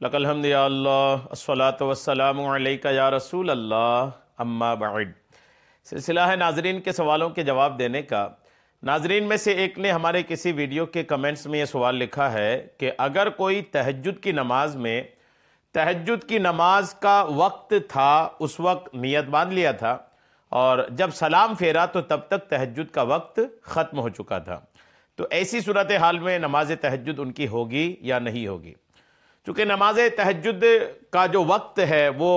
لک الحمد یا اللہ الصلاۃ والسلام علیک یا رسول اللہ اما بعد۔ سلسلہ ہے ناظرین کے سوالوں کے جواب دینے کا۔ ناظرین میں سے ایک نے ہمارے کسی ویڈیو کے کمنٹس میں یہ سوال لکھا ہے کہ اگر کوئی تہجد کی نماز میں تہجد کی نماز کا وقت تھا، اس وقت نیت باندھ لیا تھا اور جب سلام پھیرا تو تب تک تہجد کا وقت ختم ہو چکا تھا، تو ایسی صورتحال میں نماز تہجد ان کی ہوگی یا نہیں ہوگی؟ چونکہ نماز تہجد کا جو وقت ہے وہ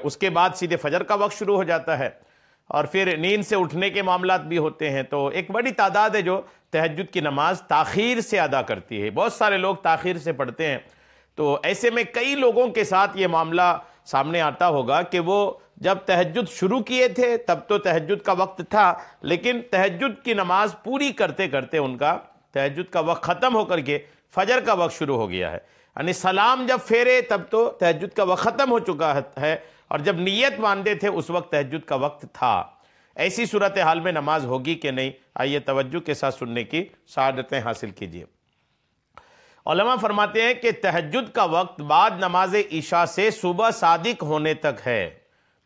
اس کے بعد سیدھے فجر کا وقت شروع ہو جاتا ہے اور پھر نیند سے اٹھنے کے معاملات بھی ہوتے ہیں، تو ایک بڑی تعداد ہے جو تہجد کی نماز تاخیر سے ادا کرتی ہے، بہت سارے لوگ تاخیر سے پڑھتے ہیں۔ تو ایسے میں کئی لوگوں کے ساتھ یہ معاملہ سامنے آتا ہوگا کہ وہ جب تہجد شروع کیے تھے تب تو تہجد کا وقت تھا، لیکن تہجد کی نماز پوری کرتے کرتے ان کا تہجد کا وقت ختم ہو کر کے فجر کا وقت شروع ہو گیا ہے، یعنی سلام جب پھیرے تب تو تہجد کا وقت ختم ہو چکا ہے اور جب نیت باندھے تھے اس وقت تہجد کا وقت تھا۔ ایسی صورتحال میں نماز ہوگی کہ نہیں؟ آئیے توجہ کے ساتھ سننے کی سعادتیں حاصل کیجیے۔ علماء فرماتے ہیں کہ تہجد کا وقت بعد نماز عشاء سے صبح صادق ہونے تک ہے۔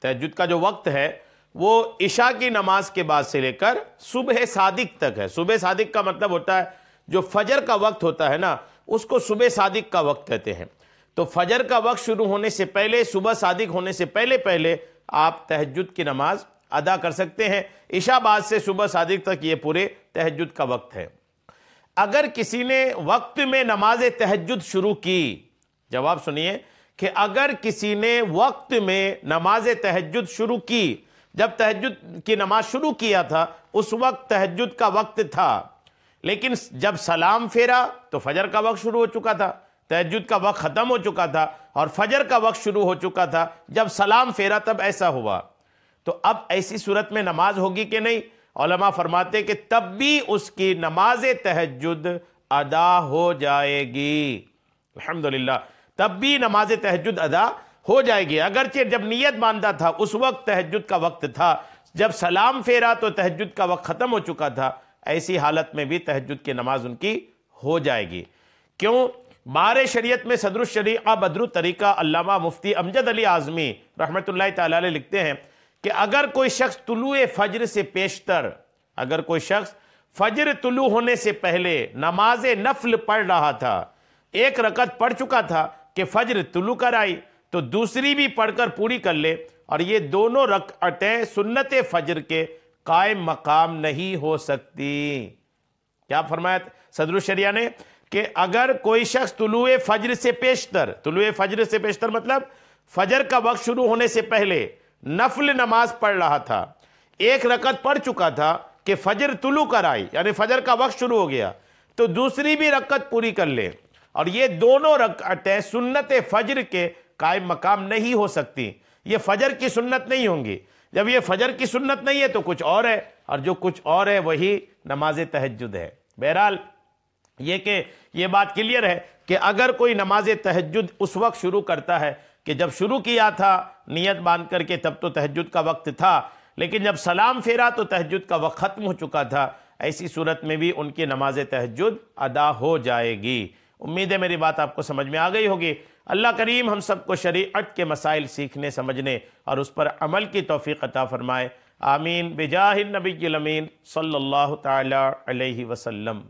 تہجد کا جو وقت ہے وہ عشاء کی نماز کے بعد سے لے کر صبح صادق تک ہے۔ صبح صادق کا مطلب ہوتا ہے جو فجر کا وقت ہوتا ہے نا، اس کو صبح صادق کا وقت کہتے ہیں۔ تو فجر کا وقت شروع ہونے سے پہلے، صبح صادق ہونے سے پہلے آپ تہجد کی نماز ادا کر سکتے ہیں۔ عشاء بعد سے صبح صادق تک یہ پورے تہجد کا وقت ہے۔ اگر کسی نے وقت میں نماز تہجد شروع کی، جواب سنیے کہ اگر کسی نے وقت میں نماز تہجد شروع کی، جب تہجد کی نماز شروع کیا تھا اس وقت تہجد کا وقت تھا، لیکن جب سلام پھیرا تو فجر کا وقت شروع ہو چکا تھا، تہجد کا وقت ختم ہو چکا تھا اور فجر کا وقت شروع ہو چکا تھا، جب سلام پھیرا تب ایسا ہوا، تو اب ایسی صورت میں نماز ہوگی کہ نہیں؟ علماء فرماتے ہیں کہ تب بھی اس کی نماز تہجد ادا ہو جائے گی۔ الحمدللہ، تب بھی نماز تہجد ادا ہو جائے گی، اگرچہ جب نیت باندھا تھا اس وقت تہجد کا وقت تھا، جب سلام پھیرا تو تہجد کا وقت ختم ہو چکا تھا، ایسی حالت میں بھی تہجد کی نماز ان کی ہو جائے گی۔ کیوں؟ بار شریعت میں صدر الشریعہ بدر الطریقہ علامہ مفتی امجد علی اعظمی رحمۃ اللہ تعالی علیہ لکھتے ہیں کہ اگر کوئی شخص طلوع فجر سے پیشتر، اگر کوئی شخص فجر طلوع ہونے سے پہلے نماز نفل پڑھ رہا تھا، ایک رکعت پڑھ چکا تھا کہ فجر طلوع کر آئی تو دوسری بھی پڑھ کر پوری کر لے، اور یہ دونوں رکعتیں سنت فجر کے قائم مقام نہیں ہو سکتی۔ کیا فرمایا صدر الشریعہ نے؟ کہ اگر کوئی شخص طلوع فجر سے پیشتر مطلب فجر کا وقت شروع ہونے سے پہلے نفل نماز پڑھ رہا تھا، ایک رکعت پڑھ چکا تھا کہ فجر طلوع کر آئی، یعنی فجر کا وقت شروع ہو گیا، تو دوسری بھی رکعت پوری کر لے، اور یہ دونوں رکعتیں سنت فجر کے قائم مقام نہیں ہو سکتی، یہ فجر کی سنت نہیں ہوں گی۔ جب یہ فجر کی سنت نہیں ہے تو کچھ اور ہے، اور جو کچھ اور ہے وہی نماز تہجد ہے۔ بہرحال یہ بات کلیئر ہے کہ اگر کوئی نماز تہجد اس وقت شروع کرتا ہے کہ جب شروع کیا تھا نیت باندھ کر کے تب تو تہجد کا وقت تھا، لیکن جب سلام پھیرا تو تہجد کا وقت ختم ہو چکا تھا، ایسی صورت میں بھی ان کی نماز تہجد ادا ہو جائے گی۔ امید ہے میری بات آپ کو سمجھ میں آ گئی ہوگی۔ اللہ کریم ہم سب کو شریعت کے مسائل سیکھنے، سمجھنے اور اس پر عمل کی توفیق عطا فرمائے۔ آمین بجاہ النبی الامین صلی اللہ تعالی علیہ وسلم۔